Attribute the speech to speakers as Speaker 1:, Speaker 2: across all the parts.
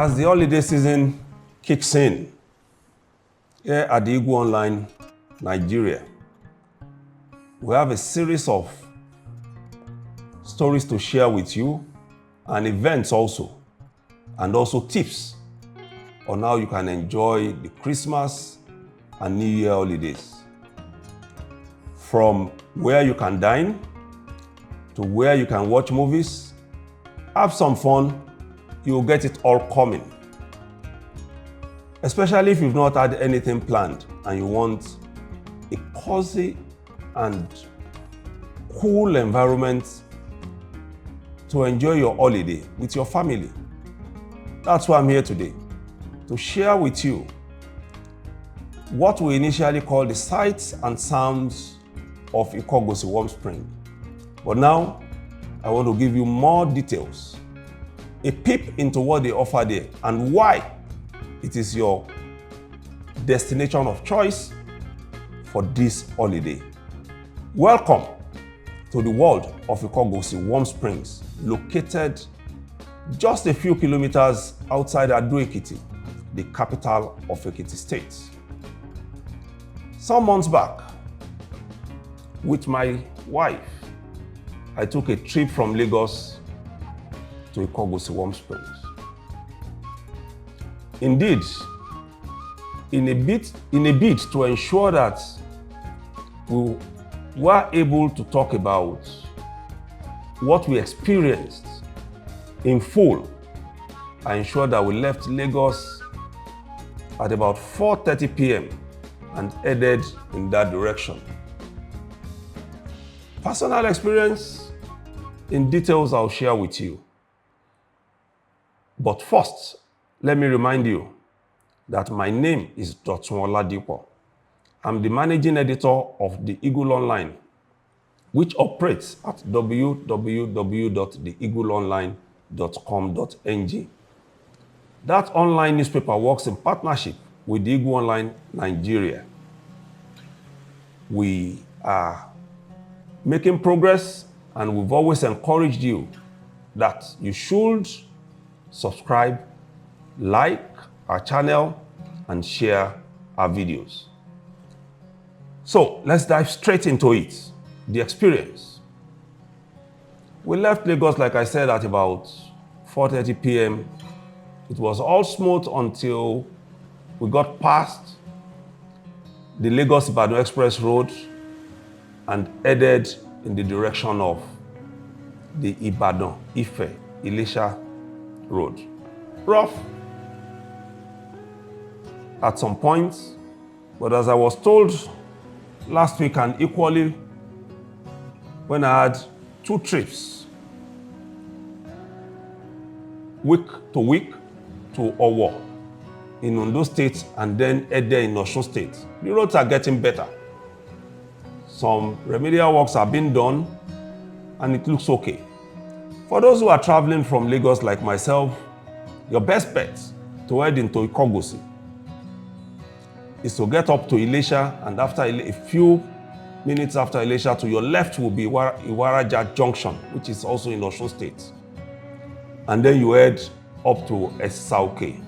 Speaker 1: As the holiday season kicks in, here at the Igbo Online Nigeria, we have a series of stories to share with you and events also, and also tips on how you can enjoy the Christmas and New Year holidays. From where you can dine, to where you can watch movies, have some fun, you'll get it all coming. Especially if you've not had anything planned and you want a cozy and cool environment to enjoy your holiday with your family. That's why I'm here today, to share with you what we initially call the sights and sounds of Ikogosi Warm Spring. But now, I want to give you more details, a peep into what they offer there and why it is your destination of choice for this holiday. Welcome to the world of Ikogosi Warm Springs, located just a few kilometers outside Ado-Ekiti, the capital of Ekiti State. Some months back, with my wife, I took a trip from Lagos to Ikogosi Warm Springs. Indeed, in a bid to ensure that we were able to talk about what we experienced in full, I ensured that we left Lagos at about 4:30 p.m. and headed in that direction. Personal experience in details I'll share with you. But first, let me remind you that my name is Dr. Oladipo. I'm the managing editor of the Eagle Online, which operates at www.theeagleonline.com.ng. That online newspaper works in partnership with the Eagle Online Nigeria. We are making progress, and we've always encouraged you that you should subscribe, like our channel, and share our videos. So let's dive straight into it, the experience. We left Lagos, like I said, at about 4:30 p.m. It was all smooth until we got past the Lagos-Ibadan Express Road and headed in the direction of the Ibadan-Ife-Ilesha Road. Rough at some points, but as I was told last week, and equally when I had two trips, week to Owo in Ondo State and then Ede in Osun State, the roads are getting better. Some remedial works are being done and it looks okay. For those who are traveling from Lagos like myself, your best bet to head into Ikogosi is to get up to Ilesha, and after a few minutes after Ilesha, to your left will be Iwaraja Junction, which is also in Osun State. And then you head up to Esauke.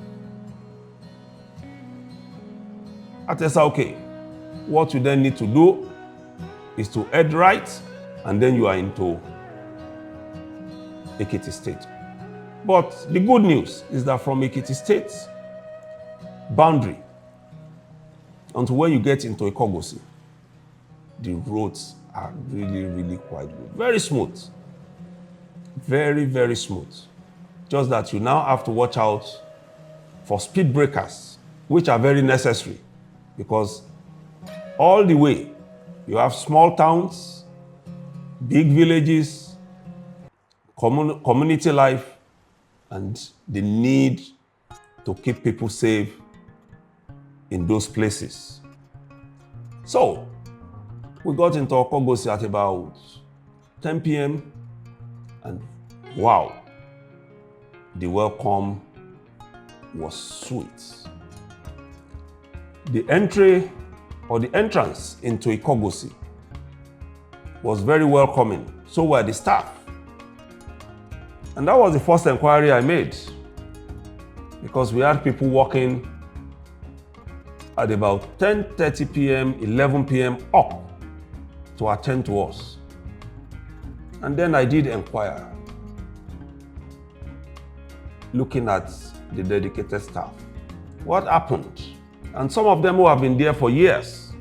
Speaker 1: At Esauke, what you then need to do is to head right, and then you are into Ekiti State. But the good news is that from Ekiti State boundary until when you get into Ikogosi, the roads are really quite good. Very smooth. Very, very smooth. Just that you now have to watch out for speed breakers, which are very necessary, because all the way you have small towns, big villages, community life, and the need to keep people safe in those places. So, we got into Ikogosi at about 10 p.m. and wow, the welcome was sweet. The entry or the entrance into Ikogosi was very welcoming. So were the staff. And that was the first inquiry I made. because we had people walking at about 10:30 p.m., 11 p.m. up to attend to us. And then I did inquire, looking at the dedicated staff. What happened? And some of them who have been there for years,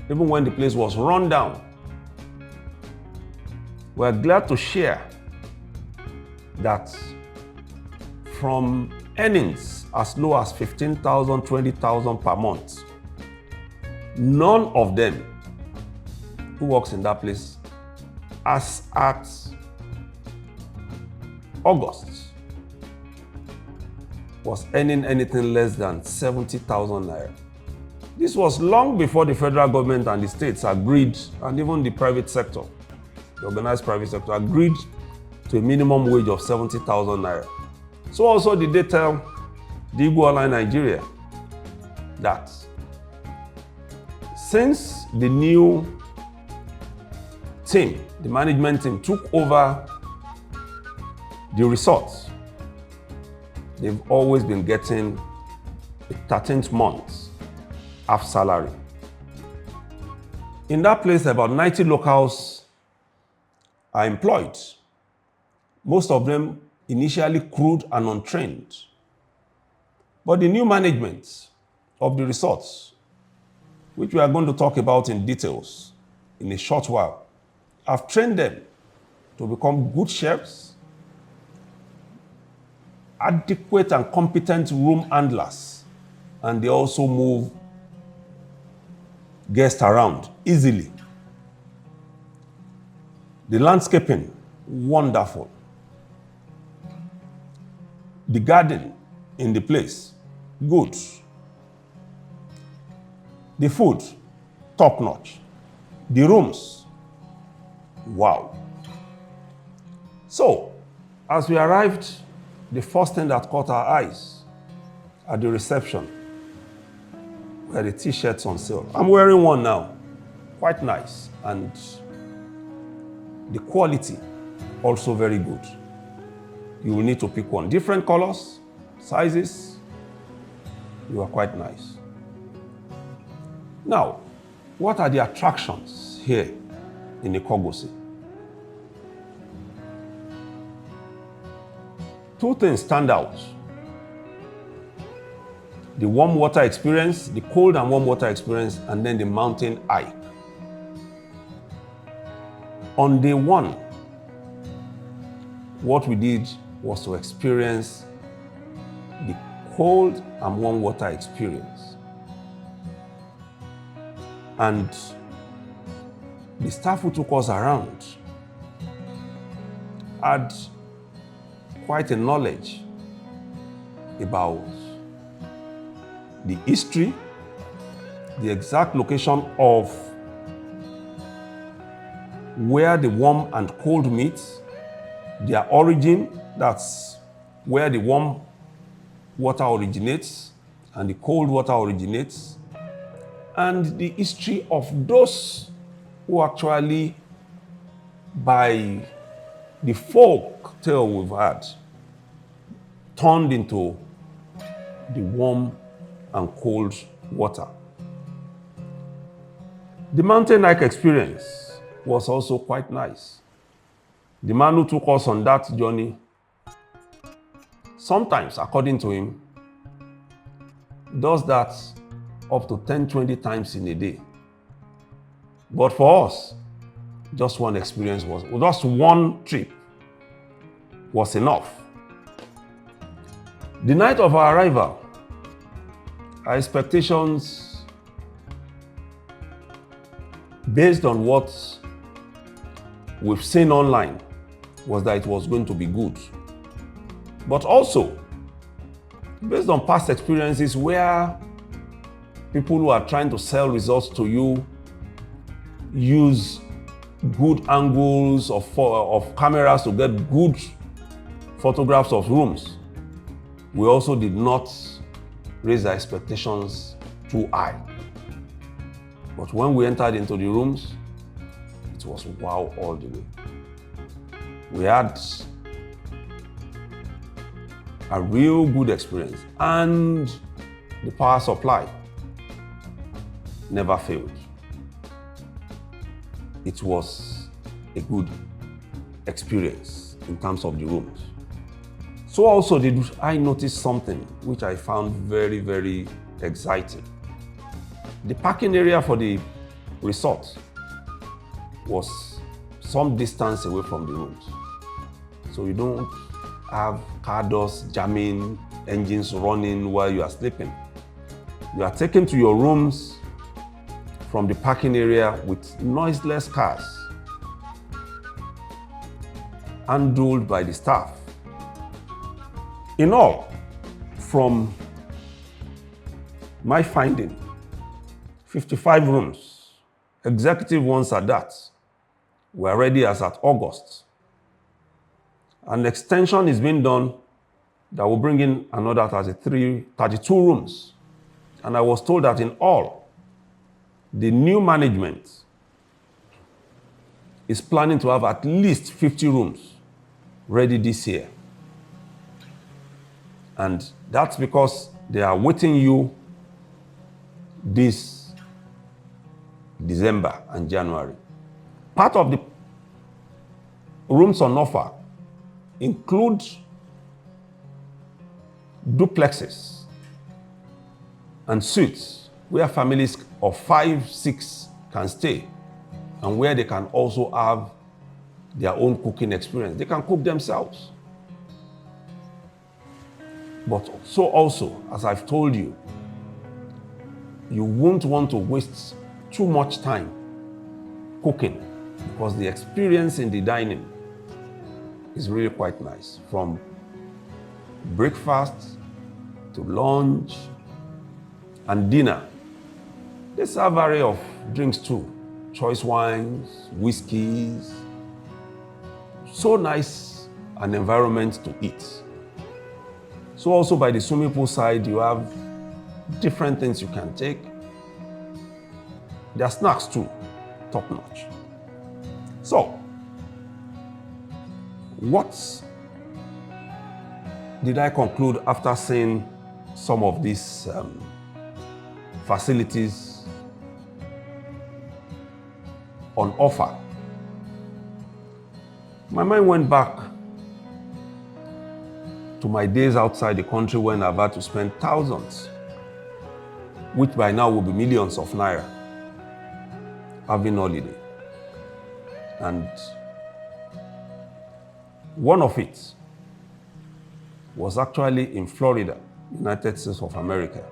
Speaker 1: even when the place was run down, we're glad to share that from earnings as low as 15,000, 20,000 per month, none of them who works in that place as at August was earning anything less than 70,000 naira. This was long before the federal government and the states agreed, and even the private sector, the organized private sector, agreed to a minimum wage of 70,000 naira. So also did they tell the Ikogosi Nigeria that since the new team, the management team, took over the resorts, they've always been getting a 13th month half salary. In that place, about 90 locals are employed. Most of them initially crude and untrained. But the new management of the resorts, which we are going to talk about in details in a short while, have trained them to become good chefs, adequate and competent room handlers, and they also move guests around easily. The landscaping, wonderful. The garden in the place, good. The food, top notch. The rooms, wow. So, as we arrived, the first thing that caught our eyes at the reception were the t-shirts on sale. I'm wearing one now, quite nice, and the quality also very good. You will need to pick one. Different colors, sizes, you are quite nice. Now, what are the attractions here in Ikogosi? Two things stand out. The warm water experience, the cold and warm water experience, and then the mountain hike. On day one, what we did was to experience the cold and warm water experience. And the staff who took us around had quite a knowledge about the history, the exact location of where the warm and cold meet, their origin, that's where the warm water originates and the cold water originates, and the history of those who actually, by the folk tale we've had, turned into the warm and cold water. The mountain hike experience was also quite nice. The man who took us on that journey, sometimes, according to him, does that up to 10, 20 times in a day. But for us, just one experience just one trip was enough. The night of our arrival, our expectations, based on what we've seen online, was that it was going to be good. But also, based on past experiences where people who are trying to sell results to you use good angles of cameras to get good photographs of rooms, we also did not raise our expectations too high. But when we entered into the rooms, it was wow all the way. We had A real good experience. And the power supply never failed. It was a good experience in terms of the rooms. So also did I notice something which I found very, very exciting. The parking area for the resort was some distance away from the rooms. So you don't have car doors jamming, engines running while you are sleeping. You are taken to your rooms from the parking area with noiseless cars, handled by the staff. In all, from my finding, 55 rooms, executive ones at that, were ready as at August. An extension is being done that will bring in another 32 rooms. And I was told that in all, the new management is planning to have at least 50 rooms ready this year. And that's because they are waiting you this December and January. Part of the rooms on offer include duplexes and suites where families of 5, 6 can stay, and where they can also have their own cooking experience. They can cook themselves. But so also, as I've told you, you won't want to waste too much time cooking, because the experience in the dining is really quite nice. From breakfast to lunch and dinner. They serve a array of drinks too. Choice wines, whiskeys. So nice an environment to eat. So also by the swimming pool side, you have different things you can take. There are snacks too, top notch. So, what did I conclude after seeing some of these facilities on offer? My mind went back to my days outside the country when I've had to spend thousands, which by now will be millions of naira, having holiday. And one of it was actually in Florida, United States of America,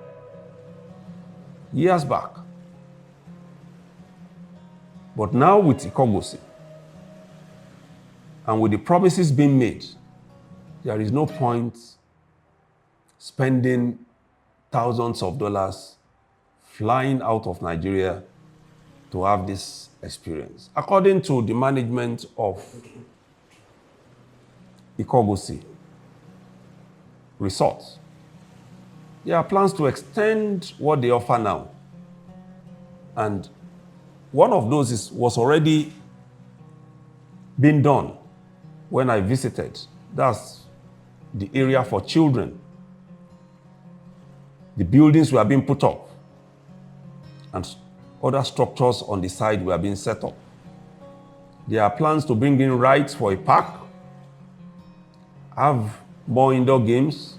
Speaker 1: years back. But now with Ikogosi, and with the promises being made, there is no point spending thousands of dollars flying out of Nigeria to have this experience. According to the management of Ikogosi Resort, there are plans to extend what they offer now. And one of those was already being done when I visited. That's the area for children. The buildings were being put up, and other structures on the side were being set up. There are plans to bring in rides for a park, have more indoor games,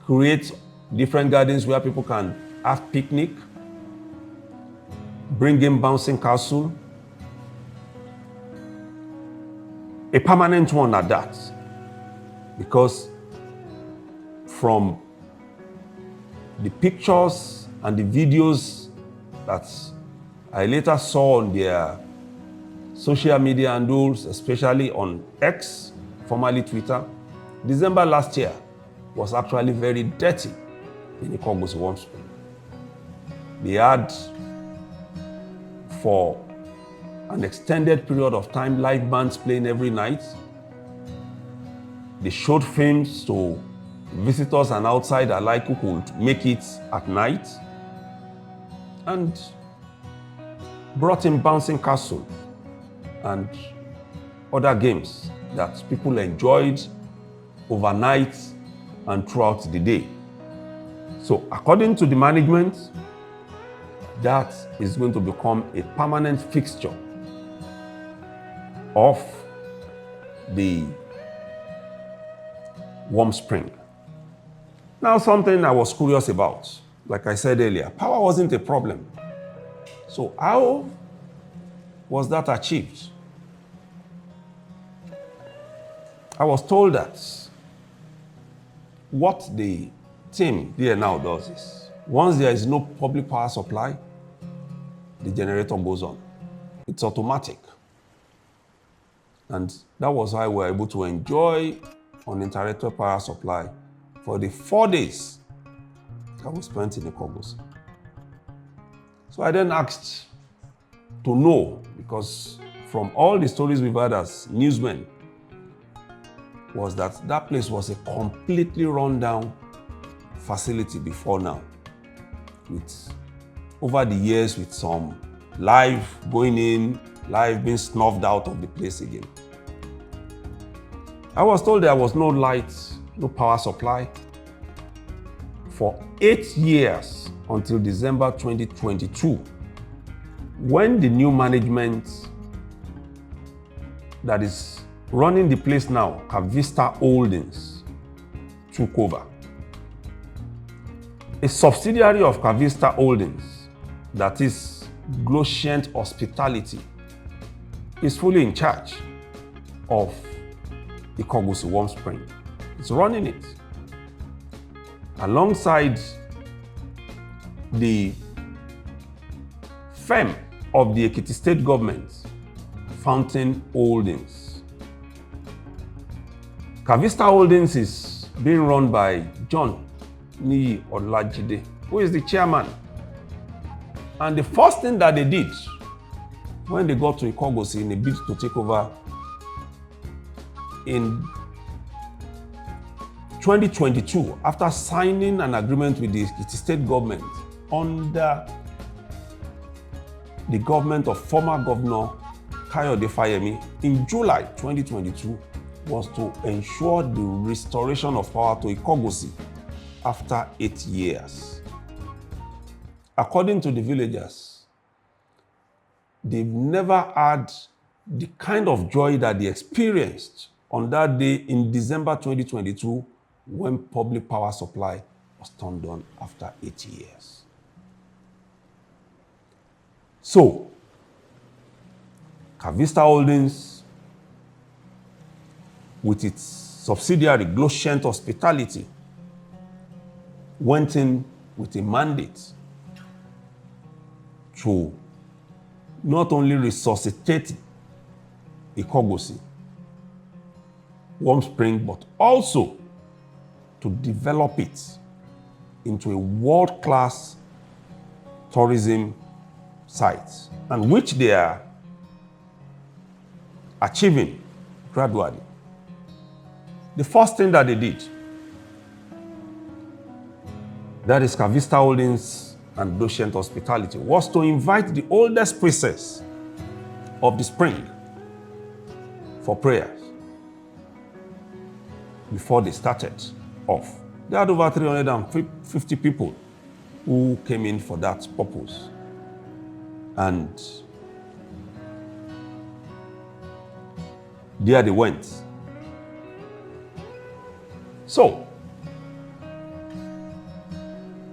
Speaker 1: create different gardens where people can have picnic, bring in bouncing castle, a permanent one at that. Because from the pictures and the videos that I later saw on their social media handles, especially on X, formerly Twitter, December last year was actually very dirty in Ikogosi once. They had, for an extended period of time, live bands playing every night. They showed films to visitors and outside alike who could make it at night, and brought in bouncing castle and other games that people enjoyed overnight and throughout the day. So according to the management, that is going to become a permanent fixture of the warm spring. Now, something I was curious about, like I said earlier, power wasn't a problem. So how was that achieved? I was told that what the team there now does is, once there is no public power supply, the generator goes on. It's automatic. And that was how we were able to enjoy uninterrupted power supply for the 4 days that we spent in Ikogosi. So I then asked to know, because from all the stories we've heard as newsmen, was that that place was a completely run-down facility before now, with over the years with some life going in, life being snuffed out of the place again. I was told there was no light, no power supply for 8 years until December 2022, when the new management that is running the place now, Cavista Holdings, took over. A subsidiary of Cavista Holdings, that is Glosient Hospitality, is fully in charge of the Ikogosi Warm Spring. It's running it alongside the firm of the Ekiti State Government, Fountain Holdings. Cavista Holdings is being run by John Niyi Olajide, who is the chairman. And the first thing that they did when they got to Ikogosi in a bid to take over in 2022, after signing an agreement with the state government under the government of former Governor Kayode Fayemi in July 2022, was to ensure the restoration of power to Ikogosi after 8 years. According to the villagers, they've never had the kind of joy that they experienced on that day in December 2022, when public power supply was turned on after 8 years. So, Cavista Holdings, with its subsidiary Glosient Hospitality, went in with a mandate to not only resuscitate Ikogosi Warm Spring, but also to develop it into a world-class tourism site, and which they are achieving gradually. The first thing that they did, that is Cavista Holdings and Glosient Hospitality, was to invite the oldest priestess of the spring for prayers before they started off. They had over 350 people who came in for that purpose. And there they went. So,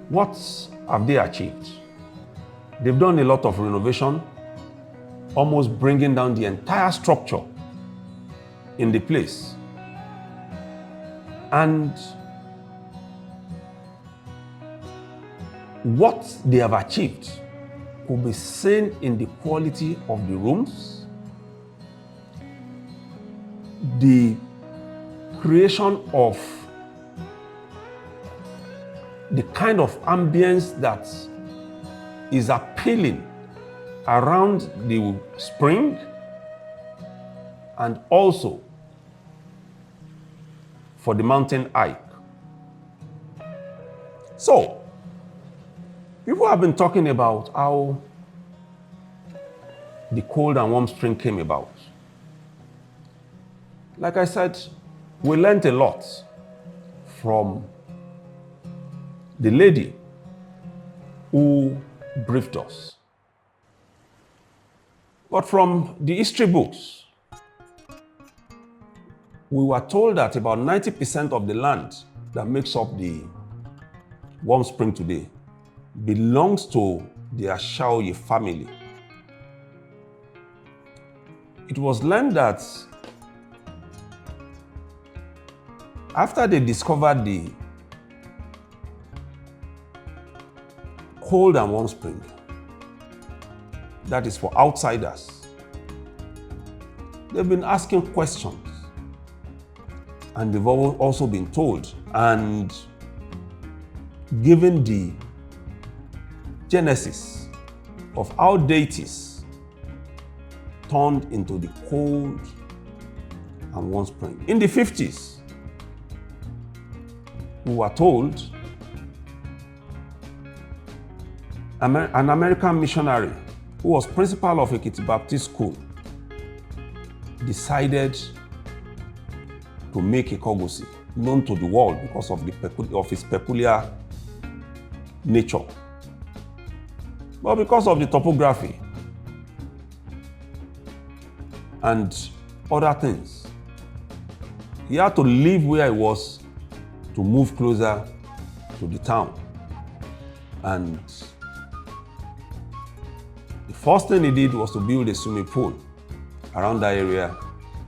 Speaker 1: what have they achieved? They've done a lot of renovation, almost bringing down the entire structure in the place. And what they have achieved could be seen in the quality of the rooms, the creation of the kind of ambience that is appealing around the spring, and also for the mountain hike. So, people have been talking about how the cold and warm spring came about. Like I said, we learned a lot from the lady who briefed us. But from the history books, we were told that about 90% of the land that makes up the Warm Spring today belongs to the Ashaoye family. It was learned that after they discovered the cold and warm spring, that is for outsiders, they've been asking questions, and they've also been told and given the genesis of how deities turned into the cold and warm spring. In the 50s, we were told an American missionary who was principal of Ekiti Baptist School decided to make Ikogosi known to the world because of its peculiar nature. But because of the topography and other things, he had to leave where he was to move closer to the town. And the first thing he did was to build a swimming pool around that area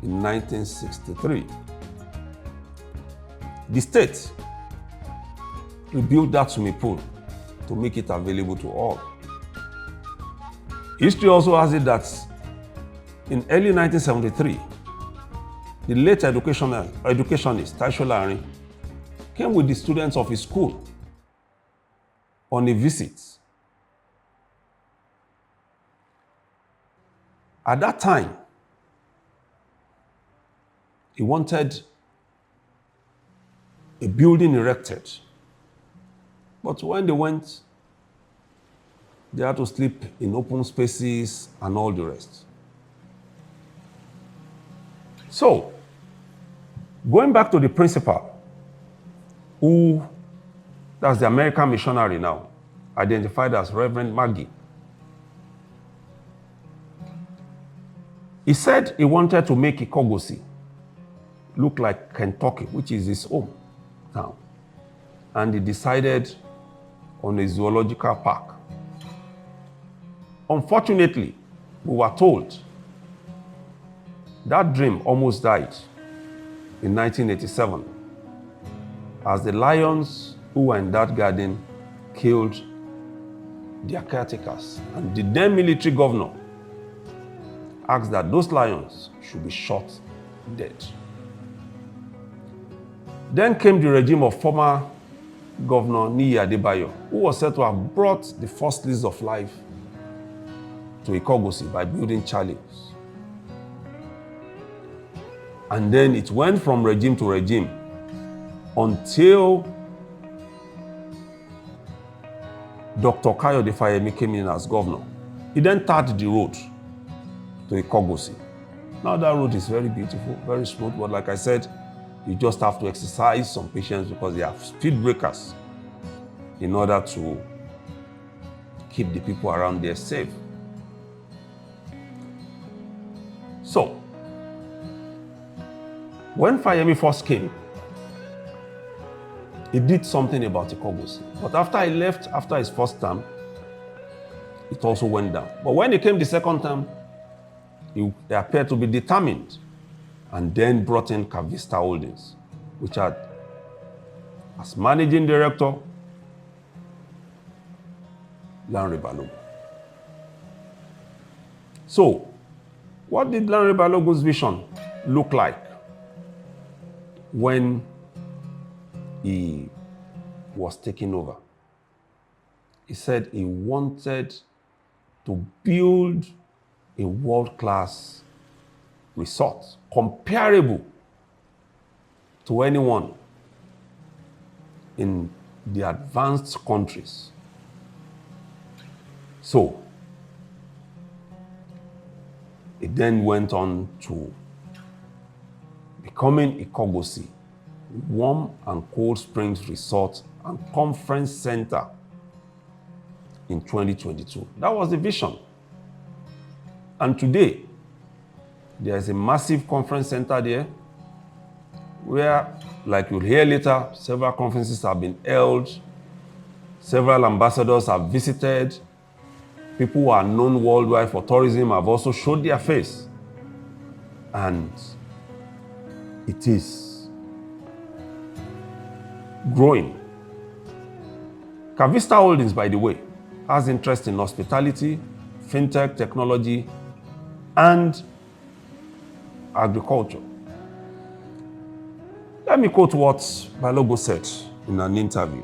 Speaker 1: in 1963. The state rebuilt that swimming pool to make it available to all. History also has it that in early 1973, the late educationist Taisho Larin came with the students of his school on a visit. At that time, he wanted a building erected. But when they went, they had to sleep in open spaces and all the rest. So, going back to the principal, that's the American missionary now, identified as Reverend Maggie. He said he wanted to make Ikogosi look like Kentucky, which is his home town. And he decided on a zoological park. Unfortunately, we were told that dream almost died in 1987 as the lions who were in that garden killed their caretakers. And the then military governor asked that those lions should be shot dead. Then came the regime of former Governor Niyi Adebayo, who was said to have brought the first lease of life to Ikogosi by building chalets. And then it went from regime to regime until Dr. Kayode Fayemi came in as governor. He then tarred the road to Ikogosi. Now that road is very beautiful, very smooth, but like I said, you just have to exercise some patience because they have speed breakers in order to keep the people around there safe. So, when Fayemi first came, he did something about Ikogosi. But after he left, after his first term, it also went down. But when he came the second term, he appeared to be determined and then brought in Kavista Holdings, which had as managing director Lanre Balogun. So, what did Lanre Balogun's vision look like when he was taking over? He said he wanted to build a world-class resort comparable to anyone in the advanced countries. So, it then went on to becoming Ikogosi warm and cold springs resort and conference center in 2022. That was the vision. And today, there is a massive conference center there where, like you'll hear later, several conferences have been held, several ambassadors have visited, people who are known worldwide for tourism have also showed their face. And it is growing. Cavista Holdings, by the way, has interest in hospitality, fintech, technology, and agriculture. Let me quote what Balogun said in an interview.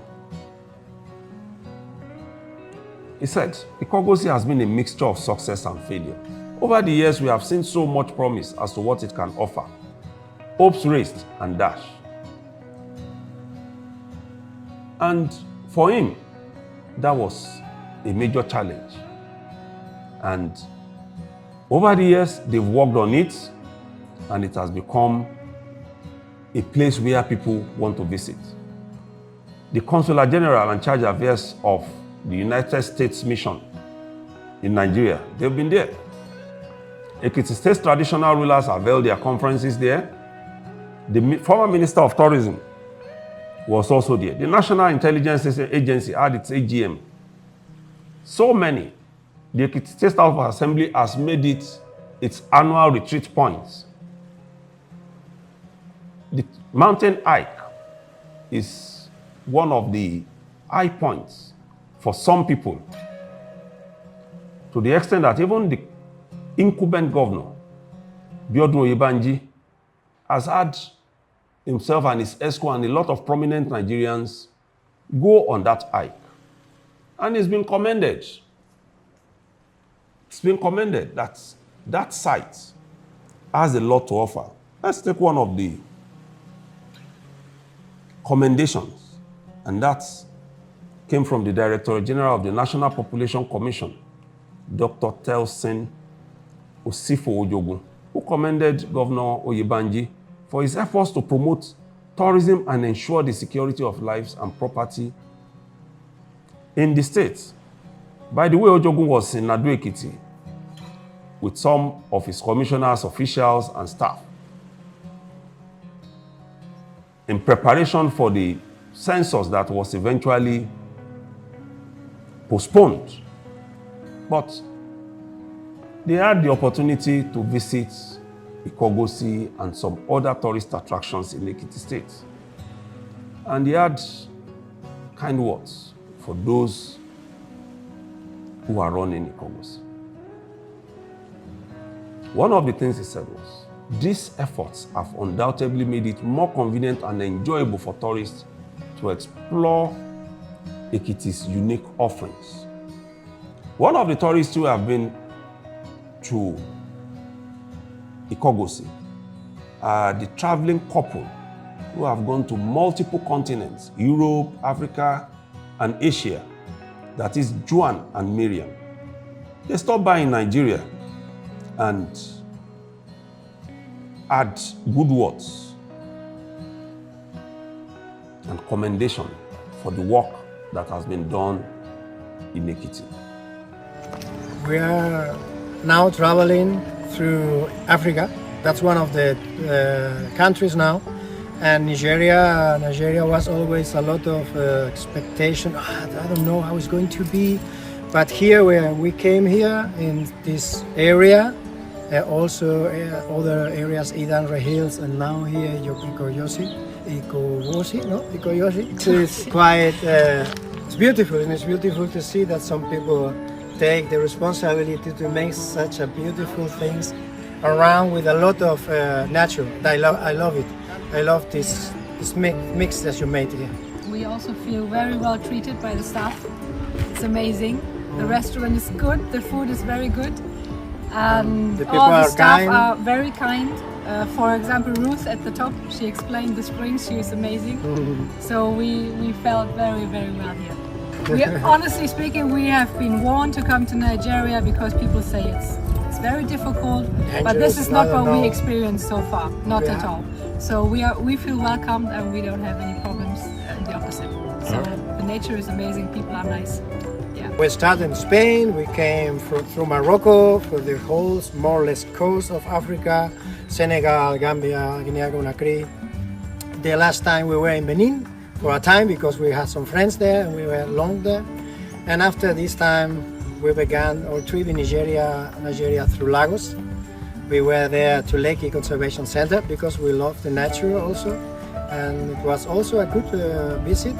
Speaker 1: He said, Ikogosi has been a mixture of success and failure. Over the years, we have seen so much promise as to what it can offer. Hopes raised and dashed. And for him, that was a major challenge. And over the years, they've worked on it, and it has become a place where people want to visit. The Consular General and Charge Affairs of the United States Mission in Nigeria, they've been there. Ekiti State's traditional rulers have held their conferences there. The former Minister of Tourism was also there. The National Intelligence Agency had its AGM. So many. The Ekiti State House of Assembly has made it its annual retreat points. The mountain hike is one of the high points for some people, to the extent that even the incumbent governor, Biodun Oyebanji, has had himself and his ESCO and a lot of prominent Nigerians go on that hike. And it's been commended. It's been commended that that site has a lot to offer. Let's take one of the commendations, and that came from the Director General of the National Population Commission, Dr. Telsin Osifo Ojogun, who commended Governor Oyebanji for his efforts to promote tourism and ensure the security of lives and property in the state. By the way, Ojogun was in Ado Ekiti with some of his commissioners, officials, and staff in preparation for the census that was eventually postponed. But they had the opportunity to visit Ikogosi and some other tourist attractions in Ekiti State. And they had kind words for those who are running Ikogosi. One of the things he said was, these efforts have undoubtedly made it more convenient and enjoyable for tourists to explore Ekiti's unique offerings. One of the tourists who have been to Ikogosi are the traveling couple who have gone to multiple continents, Europe, Africa, and Asia. That is Juan and Miriam. They stopped by in Nigeria and had good words and commendation for the work that has been done in Ekiti.
Speaker 2: We are now traveling through Africa. That's one of the countries now. And Nigeria was always a lot of expectation. I don't know how it's going to be. But here, where we came here in this area, also other areas, Idanre Hills, and now here Ikogosi. It's quite, it's beautiful, and it's beautiful to see that some people take the responsibility to make such a beautiful things around with a lot of nature. I love it. I love this mix that you made here.
Speaker 3: We also feel very well treated by the staff. It's amazing. The restaurant is good, the food is very good.
Speaker 2: The people
Speaker 3: all the
Speaker 2: are
Speaker 3: staff
Speaker 2: kind.
Speaker 3: are very kind. For example, Ruth at the top, she explained the springs, she was amazing. So we felt very, very well here. Honestly speaking, we have been warned to come to Nigeria because people say it's very difficult, but
Speaker 2: Dangerous,
Speaker 3: this is not
Speaker 2: I don't
Speaker 3: what we
Speaker 2: know.
Speaker 3: experienced so far, not at
Speaker 2: Yeah.
Speaker 3: all. So we feel welcomed and we don't have any problems, the opposite. So the nature is amazing, people are nice. Yeah.
Speaker 2: We started in Spain, we came through Morocco, for the whole more or less coast of Africa, Senegal, Gambia, Guinea-Conakry. The last time we were in Benin for a time because we had some friends there and we were long there. And after this time, we began our trip in Nigeria through Lagos. We were there to Lekki Conservation Center because we love the nature also. And it was also a good visit.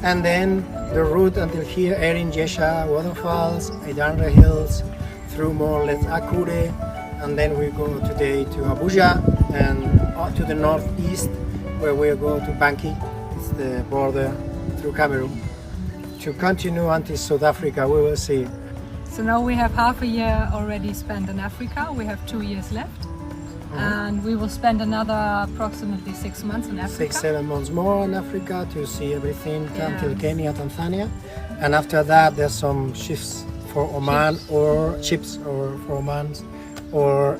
Speaker 2: And then the route until here, Erin Jesha waterfalls, Idanre Hills, through more or less Akure. And then we go today to Abuja and to the northeast where we go to Banki, it's the border through Cameroon. To continue until South Africa, we will see.
Speaker 3: So now we have half a year already spent in Africa. We have 2 years left. And we will spend another approximately 6 months in Africa.
Speaker 2: 6-7 months more in Africa to see everything until
Speaker 3: Yes.
Speaker 2: Kenya, Tanzania. And after that, there's some shifts for Oman or chips or for Oman or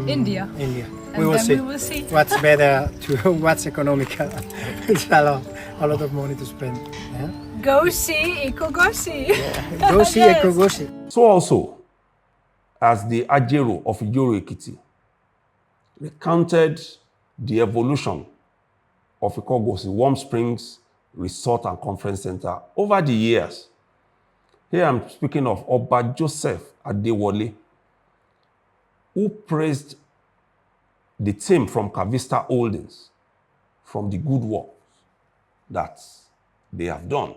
Speaker 3: India.
Speaker 2: India.
Speaker 3: And
Speaker 2: We will
Speaker 3: then
Speaker 2: see.
Speaker 3: we will see.
Speaker 2: What's better what's economical. It's a lot of money to spend. Yeah?
Speaker 3: Go see Ikogosi.
Speaker 2: Go see
Speaker 3: Yes.
Speaker 2: Ikogosi.
Speaker 1: So also, as the Ajero of Ijoro Ekiti recounted the evolution of Ikogosi Warm Springs Resort and Conference Center over the years. Here I'm speaking of Oba Joseph Adewale, who praised the team from Kavista Holdings from the good work that they have done.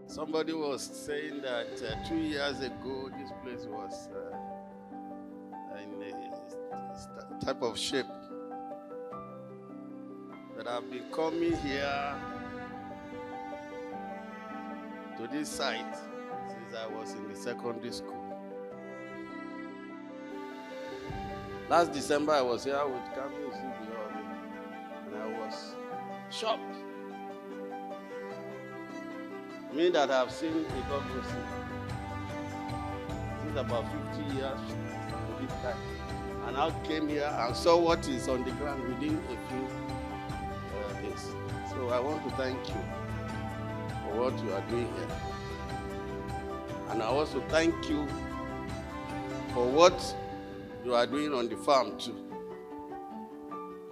Speaker 4: Somebody was saying that 2 years ago this place was in a type of shape. That I've been coming here to this site since I was in the secondary school. Last December I was here with Ikogosi and I was shocked. Me that I've seen Ikogosi since about 50 years to this time. And I came here and saw what is on the ground within a few days. So I want to thank you for what you are doing here. And I also thank you for what you are doing on the farm too.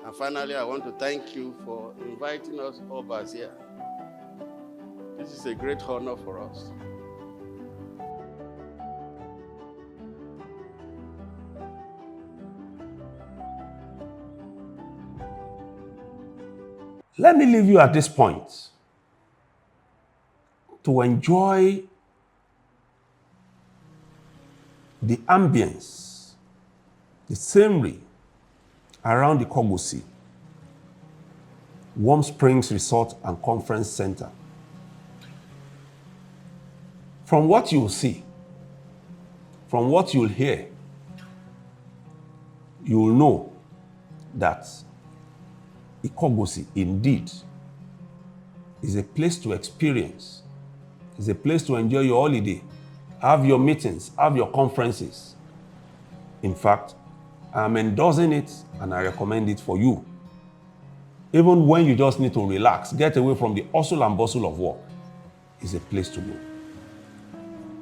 Speaker 4: And finally, I want to thank you for inviting us Obas here. This is a great honor for us.
Speaker 1: Let me leave you at this point to enjoy the ambience, the scenery around the Ikogosi Warm Springs Resort and Conference Center. From what you'll see, from what you'll hear, you'll know that Ikogosi indeed is a place to experience, is a place to enjoy your holiday, have your meetings, have your conferences. In fact, I'm endorsing it and I recommend it for you. Even when you just need to relax, get away from the hustle and bustle of work, is a place to go.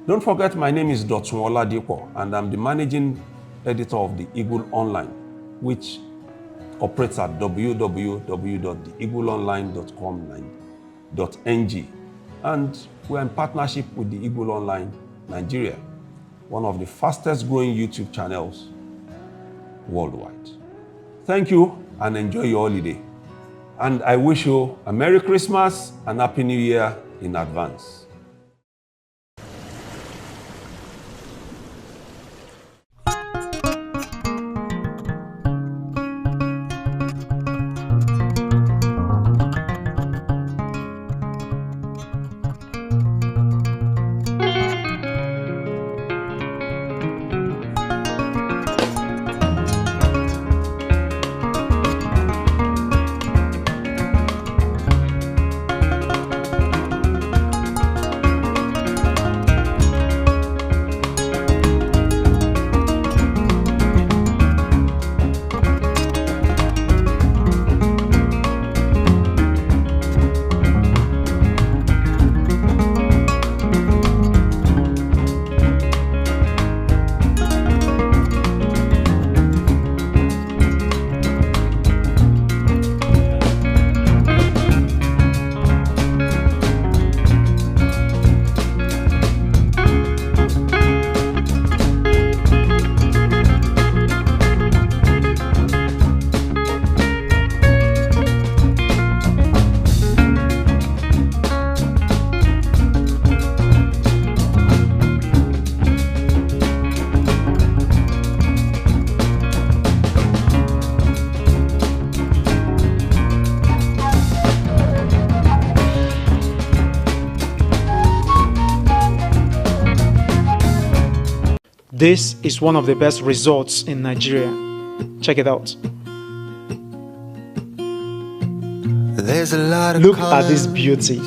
Speaker 1: Don't forget, my name is Dotun Oladipo and I'm the managing editor of the Eagle Online, which operates at www.theeagleonline.com.ng. And we're in partnership with the Eagle Online Nigeria, one of the fastest growing YouTube channels worldwide. Thank you and enjoy your holiday. And I wish you a Merry Christmas and Happy New Year in advance.
Speaker 5: This is one of the best resorts in Nigeria. Check it out.
Speaker 6: There's a lot of
Speaker 5: Look at this beauty.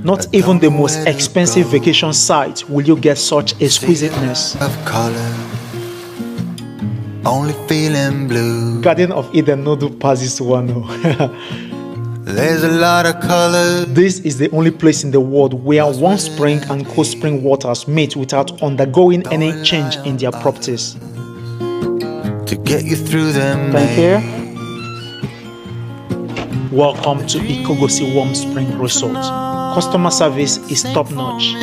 Speaker 5: Not even the most expensive vacation site will you get such exquisiteness.
Speaker 6: of color, only feeling blue.
Speaker 5: Garden of Eden no do passes one.
Speaker 6: There's a lot of color.
Speaker 5: This is the only place in the world where warm spring and cold spring waters meet without undergoing any change in their properties.
Speaker 6: To get you through them.
Speaker 5: Thank you. Welcome to Ikogosi Warm Spring Resort. Customer service is top-notch.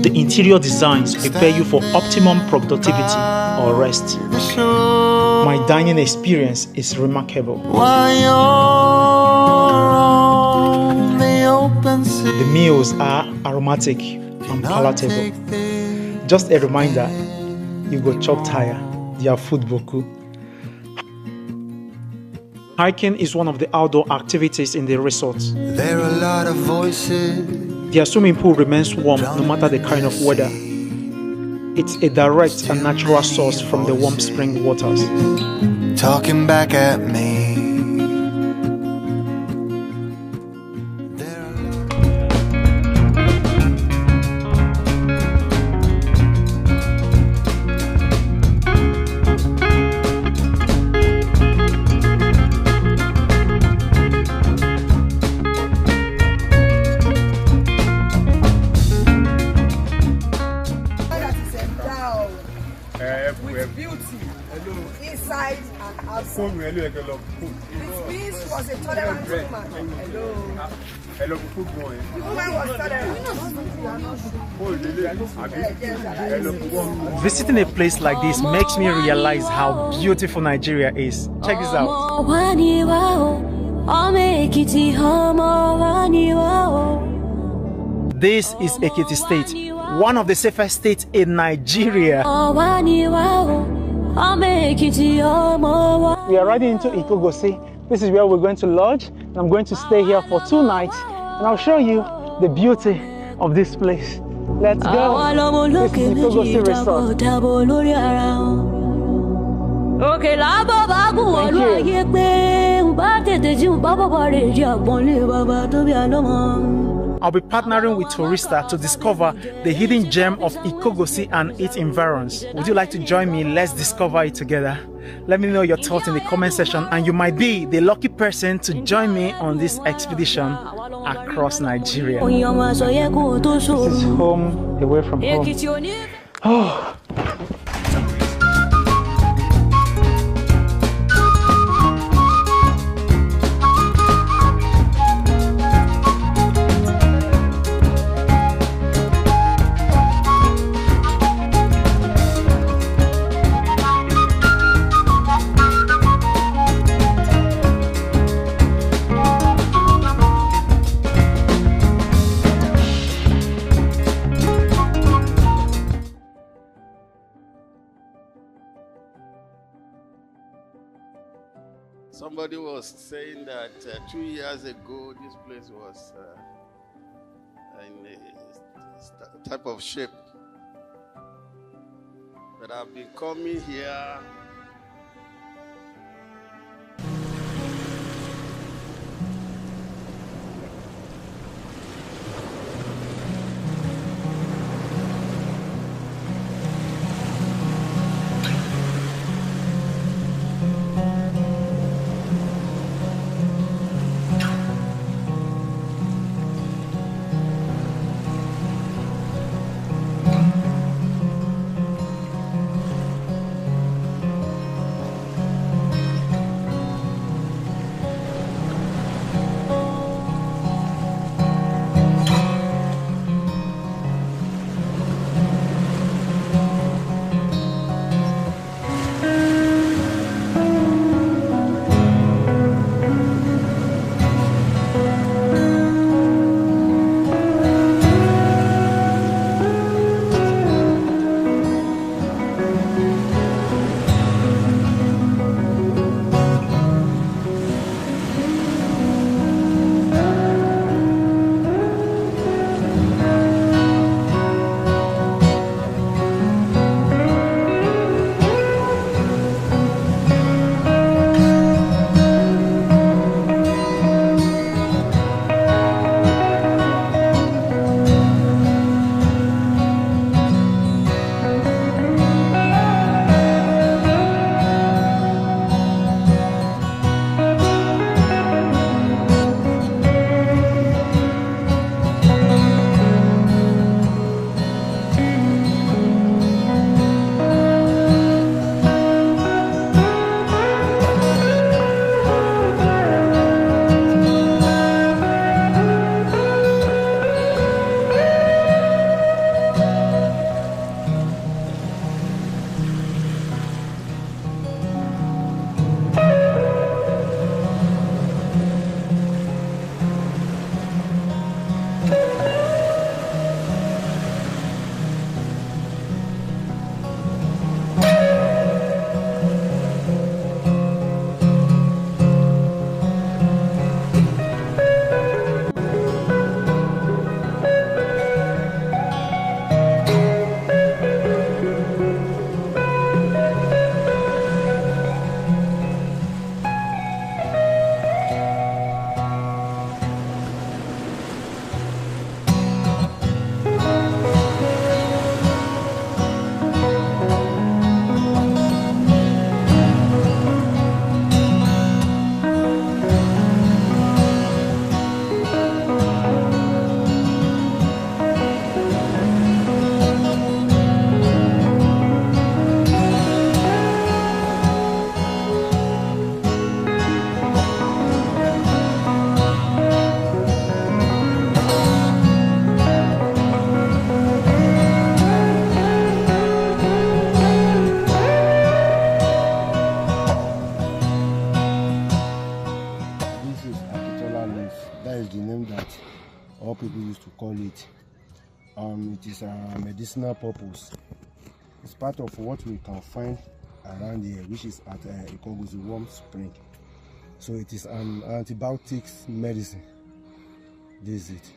Speaker 5: The interior designs prepare you for optimum productivity or rest. My dining experience is remarkable. The meals are aromatic and palatable. Just a reminder, you go chop tire, their food boku. Hiking is one of the outdoor activities in the resort.
Speaker 6: There are a lot of voices.
Speaker 5: Their swimming pool remains warm no matter the kind of weather. It's a direct and natural source from the warm spring waters.
Speaker 6: Talking back at me.
Speaker 7: With beauty, inside and outside. It means she was a tolerant woman. The woman was tolerant.
Speaker 5: Visiting a place like this makes me realize how beautiful Nigeria is. Check this out. This is Ekiti State, one of the safest states in Nigeria. We are riding into Ikogosi. This is where we're going to lodge, and I'm going to stay here for 2 nights, and I'll show you the beauty of this place. Let's go. This is Ikogosi Resort. Thank you. I'll be partnering with Tourista to discover the hidden gem of Ikogosi and its environs. Would you like to join me? Let's discover it together. Let me know your thoughts in the comment section, and you might be the lucky person to join me on this expedition across Nigeria. This is home away from home. Oh.
Speaker 4: Somebody was saying that 2 years ago this place was in a type of shape. But I've been coming here
Speaker 8: all people used to call it. It is a medicinal purpose. It's part of what we can find around here, which is at Ikogosi Warm Spring. So it is an antibiotics medicine. This is it.